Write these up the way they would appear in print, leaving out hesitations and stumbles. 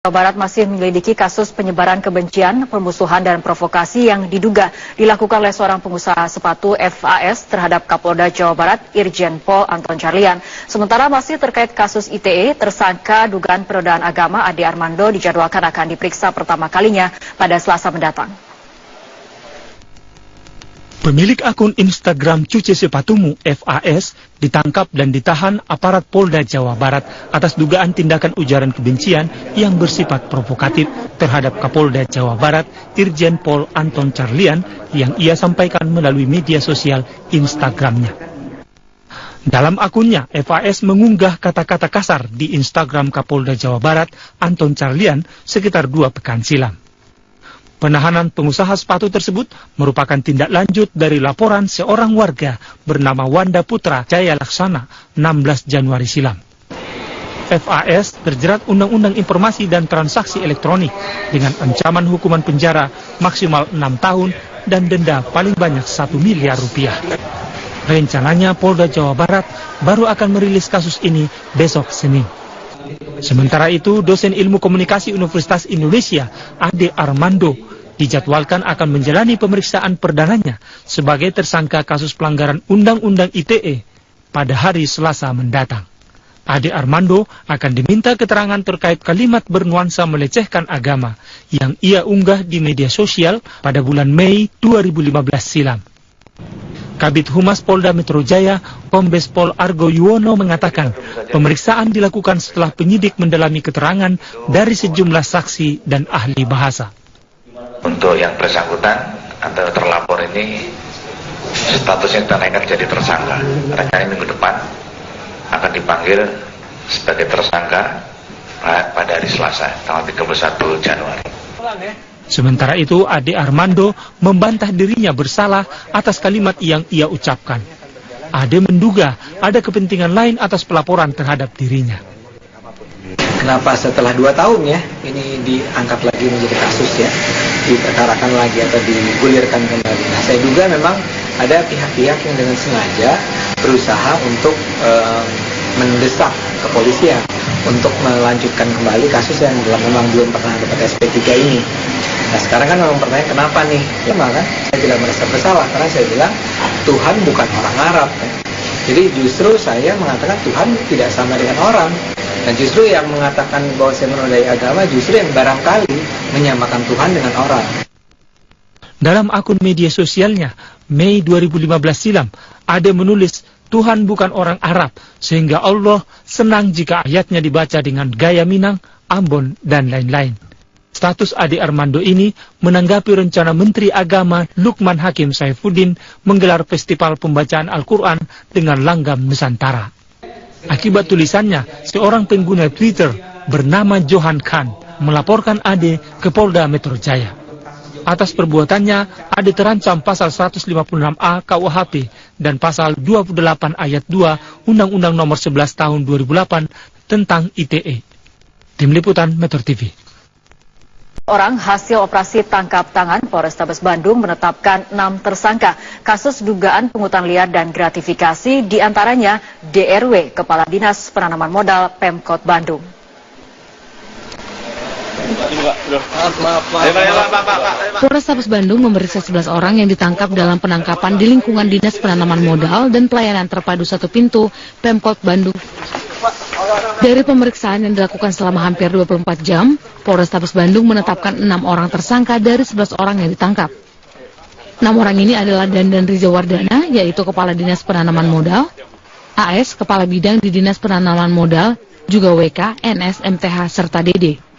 Jawa Barat masih menyelidiki kasus penyebaran kebencian, permusuhan, dan provokasi yang diduga dilakukan oleh seorang pengusaha sepatu FAS terhadap Kapolda Jawa Barat, Irjen Pol Anton Carlyan. Sementara masih terkait kasus ITE, tersangka dugaan penodaan agama Ade Armando dijadwalkan akan diperiksa pertama kalinya pada Selasa mendatang. Pemilik akun Instagram Cuci Sepatumu FAS ditangkap dan ditahan aparat Polda Jawa Barat atas dugaan tindakan ujaran kebencian yang bersifat provokatif terhadap Kapolda Jawa Barat Irjen Pol Anton Carlyan yang ia sampaikan melalui media sosial Instagramnya. Dalam akunnya, FAS mengunggah kata-kata kasar di Instagram Kapolda Jawa Barat Anton Carlyan sekitar 2 pekan silam. Penahanan pengusaha sepatu tersebut merupakan tindak lanjut dari laporan seorang warga bernama Wanda Putra Jaya Laksana 16 Januari silam. FAS terjerat Undang-Undang Informasi dan Transaksi Elektronik dengan ancaman hukuman penjara maksimal 6 tahun dan denda paling banyak 1 miliar rupiah. Rencananya Polda Jawa Barat baru akan merilis kasus ini besok Senin. Sementara itu, dosen ilmu komunikasi Universitas Indonesia, Ade Armando, dijadwalkan akan menjalani pemeriksaan perdananya sebagai tersangka kasus pelanggaran Undang-Undang ITE pada hari Selasa mendatang. Ade Armando akan diminta keterangan terkait kalimat bernuansa melecehkan agama yang ia unggah di media sosial pada bulan Mei 2015 silam. Kabid Humas Polda Metro Jaya, Kombes Pol Argo Yuwono mengatakan pemeriksaan dilakukan setelah penyidik mendalami keterangan dari sejumlah saksi dan ahli bahasa. Untuk yang bersangkutan atau terlapor ini statusnya kita naikkan jadi tersangka. Rencananya minggu depan akan dipanggil sebagai tersangka pada hari Selasa, tanggal 31 Januari. Sementara itu, Ade Armando membantah dirinya bersalah atas kalimat yang ia ucapkan. Ade menduga ada kepentingan lain atas pelaporan terhadap dirinya. Kenapa setelah 2 tahun ya, ini diangkat lagi menjadi kasus ya, diperkarakan lagi atau digulirkan kembali. Nah, saya duga memang ada pihak-pihak yang dengan sengaja berusaha untuk mendesak kepolisian untuk melanjutkan kembali kasus yang memang belum pernah dapat SP3 ini. Nah, sekarang kan memang pertanyaan kenapa nih? Ya maka saya tidak merasa bersalah karena saya bilang Tuhan bukan orang Arab. Jadi justru saya mengatakan Tuhan tidak sama dengan orang. Dan justru yang mengatakan bahwa saya menodai agama justru yang barangkali menyamakan Tuhan dengan orang. Dalam akun media sosialnya, Mei 2015 silam, Ade menulis Tuhan bukan orang Arab, sehingga Allah senang jika ayatnya dibaca dengan gaya Minang, Ambon, dan lain-lain. Status Ade Armando ini menanggapi rencana Menteri Agama Lukman Hakim Saifuddin menggelar festival pembacaan Al-Quran dengan langgam Nusantara. Akibat tulisannya, seorang pengguna Twitter bernama Johan Khan melaporkan Ade ke Polda Metro Jaya. Atas perbuatannya, Ade terancam pasal 156A KUHP dan pasal 28 ayat 2 Undang-Undang Nomor 11 Tahun 2008 tentang ITE. Tim Liputan Metro TV. Orang hasil operasi tangkap tangan Polrestabes Bandung menetapkan 6 tersangka kasus dugaan pungutan liar dan gratifikasi, diantaranya DRW, Kepala Dinas Penanaman Modal Pemkot Bandung. Polrestabes Bandung memeriksa 11 orang yang ditangkap dalam penangkapan di lingkungan Dinas Penanaman Modal dan Pelayanan Terpadu Satu Pintu Pemkot Bandung. Dari pemeriksaan yang dilakukan selama hampir 24 jam, Polrestabes Bandung menetapkan 6 orang tersangka dari 11 orang yang ditangkap. 6 orang ini adalah Dandan Rizawardana, yaitu Kepala Dinas Penanaman Modal, AS, Kepala Bidang di Dinas Penanaman Modal, juga WK, NS, MTH, serta DD.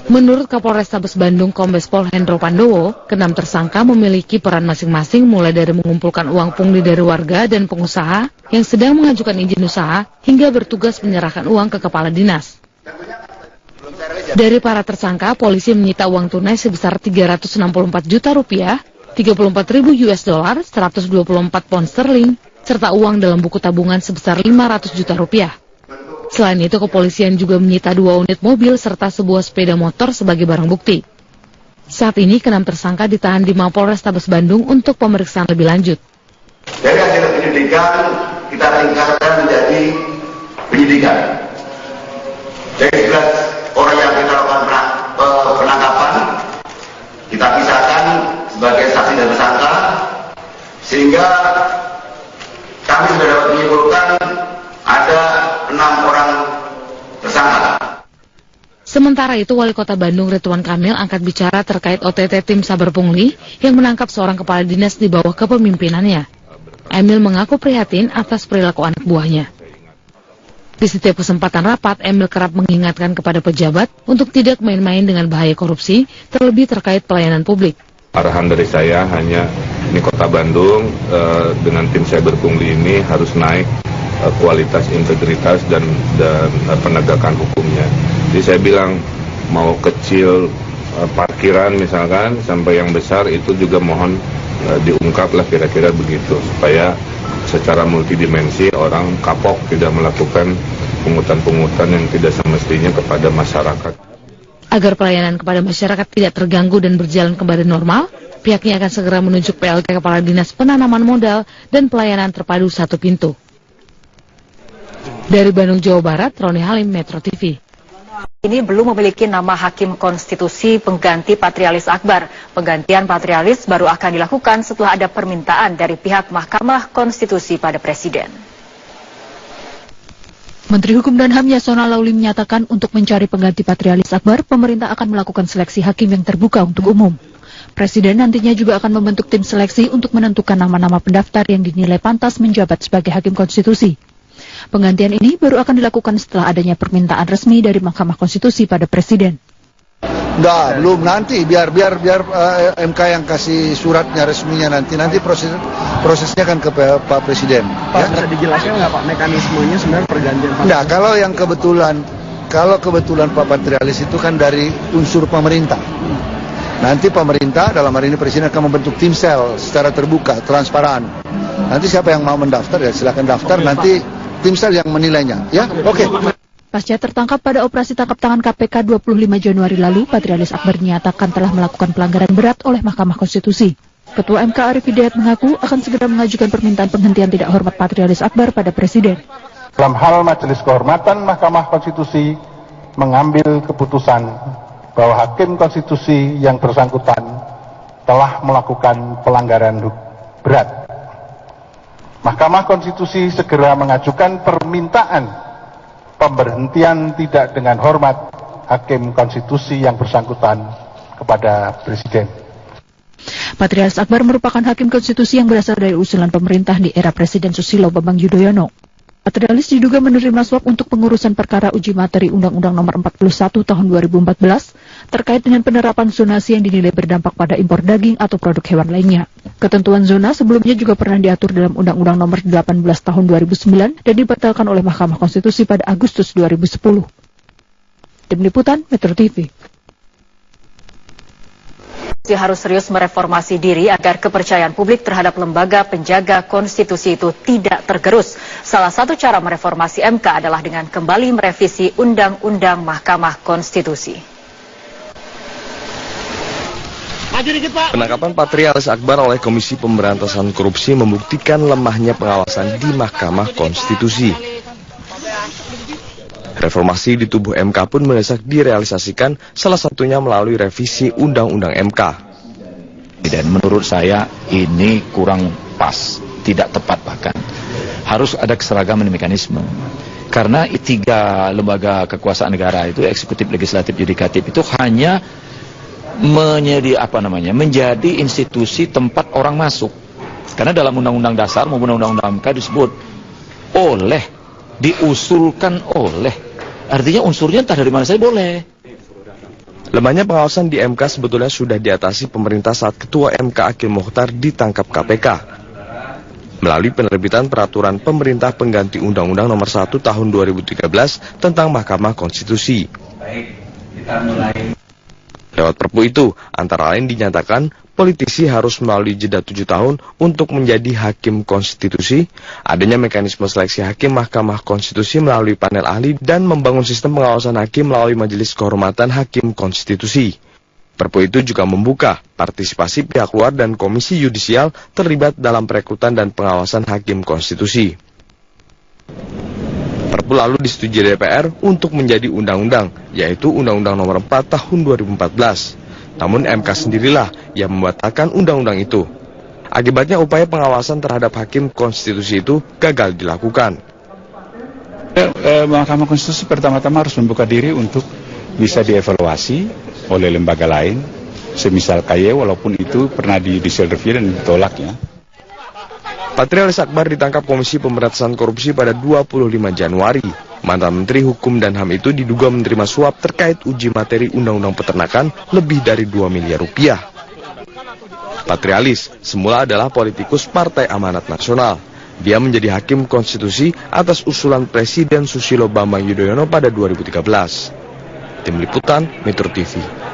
Menurut Kapolrestabes Bandung Kombes Pol Hendro Pandowo, ke-6 tersangka memiliki peran masing-masing mulai dari mengumpulkan uang pungli dari warga dan pengusaha yang sedang mengajukan izin usaha hingga bertugas menyerahkan uang ke kepala dinas. Dari para tersangka, polisi menyita uang tunai sebesar 364 juta rupiah, 34.000 US dollar, 124 pound sterling, serta uang dalam buku tabungan sebesar 500 juta rupiah. Selain itu, kepolisian juga menyita 2 unit mobil serta sebuah sepeda motor sebagai barang bukti. Saat ini, ke-6 tersangka ditahan di Mapolrestabes Bandung untuk pemeriksaan lebih lanjut. Dari hasil penyidikan, kita tingkatkan menjadi penyidikan. Dari 11 orang yang Sementara itu, Wali Kota Bandung Ridwan Kamil angkat bicara terkait OTT tim Saber Pungli yang menangkap seorang kepala dinas di bawah kepemimpinannya. Emil mengaku prihatin atas perilaku anak buahnya. Di setiap kesempatan rapat, Emil kerap mengingatkan kepada pejabat untuk tidak main-main dengan bahaya korupsi, terlebih terkait pelayanan publik. Arahan dari saya hanya ini Kota Bandung dengan tim Saber Pungli ini harus naik kualitas, integritas dan penegakan hukumnya. Jadi saya bilang mau kecil parkiran misalkan sampai yang besar itu juga mohon diungkaplah kira-kira begitu supaya secara multidimensi orang kapok tidak melakukan pungutan-pungutan yang tidak semestinya kepada masyarakat. Agar pelayanan kepada masyarakat tidak terganggu dan berjalan kembali normal, pihaknya akan segera menunjuk PLT Kepala Dinas Penanaman Modal dan Pelayanan Terpadu Satu Pintu. Dari Bandung, Jawa Barat, Roni Halim, Metro TV. Ini belum memiliki nama hakim konstitusi pengganti Patrialis Akbar. Penggantian Patrialis baru akan dilakukan setelah ada permintaan dari pihak Mahkamah Konstitusi pada Presiden. Menteri Hukum dan HAM Yasona Lauli menyatakan untuk mencari pengganti Patrialis Akbar, pemerintah akan melakukan seleksi hakim yang terbuka untuk umum. Presiden nantinya juga akan membentuk tim seleksi untuk menentukan nama-nama pendaftar yang dinilai pantas menjabat sebagai hakim konstitusi. Penggantian ini baru akan dilakukan setelah adanya permintaan resmi dari Mahkamah Konstitusi pada Presiden. Enggak, belum, nanti biar MK yang kasih suratnya resminya nanti prosesnya kan ke Pak Presiden. Pak, ya? Bisa dijelaskan nggak Pak mekanismenya sebenarnya pergantian Pak? Enggak, kalau kebetulan Pak Patrialis itu kan dari unsur pemerintah. Nanti pemerintah dalam hari ini Presiden akan membentuk tim sel secara terbuka, transparan. Nanti siapa yang mau mendaftar ya silakan daftar, nanti tim sel yang menilainya. Ya, oke. Pasca tertangkap pada operasi tangkap tangan KPK 25 Januari lalu, Patrialis Akbar dinyatakan telah melakukan pelanggaran berat oleh Mahkamah Konstitusi. Ketua MK Arief Hidayat mengaku akan segera mengajukan permintaan penghentian tidak hormat Patrialis Akbar pada Presiden. Dalam hal Majelis Kehormatan Mahkamah Konstitusi mengambil keputusan bahwa Hakim Konstitusi yang bersangkutan telah melakukan pelanggaran berat. Mahkamah Konstitusi segera mengajukan permintaan pemberhentian tidak dengan hormat Hakim Konstitusi yang bersangkutan kepada Presiden. Patrialis Akbar merupakan Hakim Konstitusi yang berasal dari usulan pemerintah di era Presiden Susilo Bambang Yudhoyono. Patrialis diduga menerima suap untuk pengurusan perkara uji materi Undang-Undang Nomor 41 Tahun 2014 terkait dengan penerapan zonasi yang dinilai berdampak pada impor daging atau produk hewan lainnya. Ketentuan zona sebelumnya juga pernah diatur dalam Undang-Undang Nomor 18 Tahun 2009 dan dibatalkan oleh Mahkamah Konstitusi pada Agustus 2010. Tim Liputan Metro TV. Harus serius mereformasi diri agar kepercayaan publik terhadap lembaga penjaga konstitusi itu tidak tergerus. Salah satu cara mereformasi MK adalah dengan kembali merevisi Undang-Undang Mahkamah Konstitusi. Penangkapan Patrialis Akbar oleh Komisi Pemberantasan Korupsi membuktikan lemahnya pengawasan di Mahkamah Konstitusi. Reformasi di tubuh MK pun mendesak direalisasikan, salah satunya melalui revisi Undang-Undang MK. Dan menurut saya ini kurang pas, tidak tepat bahkan. Harus ada keseragaman mekanisme. Karena tiga lembaga kekuasaan negara itu, eksekutif, legislatif, yudikatif itu hanya menjadi institusi tempat orang masuk. Karena dalam Undang-Undang Dasar maupun Undang-Undang MK disebut diusulkan oleh. Artinya unsurnya entah dari mana saja boleh. Lemahnya pengawasan di MK sebetulnya sudah diatasi pemerintah saat Ketua MK Akil Mokhtar ditangkap KPK. Melalui penerbitan peraturan pemerintah pengganti Undang-Undang Nomor 1 Tahun 2013 tentang Mahkamah Konstitusi. Lewat Perpu itu, antara lain dinyatakan politisi harus melalui jeda 7 tahun untuk menjadi hakim konstitusi, adanya mekanisme seleksi hakim Mahkamah Konstitusi melalui panel ahli, dan membangun sistem pengawasan hakim melalui Majelis Kehormatan Hakim Konstitusi. Perpu itu juga membuka partisipasi pihak luar dan komisi yudisial terlibat dalam perekrutan dan pengawasan hakim konstitusi. Perpu lalu disetujui DPR untuk menjadi undang-undang, yaitu Undang-Undang Nomor 4 Tahun 2014. Namun MK sendirilah yang membatalkan undang-undang itu. Akibatnya upaya pengawasan terhadap hakim konstitusi itu gagal dilakukan. Mahkamah Konstitusi pertama-tama harus membuka diri untuk bisa dievaluasi oleh lembaga lain, semisal KY, walaupun itu pernah di judicial review dan ditolak ya. Patrialis Akbar ditangkap Komisi Pemberantasan Korupsi pada 25 Januari. Mantan Menteri Hukum dan HAM itu diduga menerima suap terkait uji materi Undang-Undang Peternakan lebih dari 2 miliar rupiah. Patrialis semula adalah politikus Partai Amanat Nasional. Dia menjadi hakim konstitusi atas usulan Presiden Susilo Bambang Yudhoyono pada 2013. Tim Liputan, Metro TV.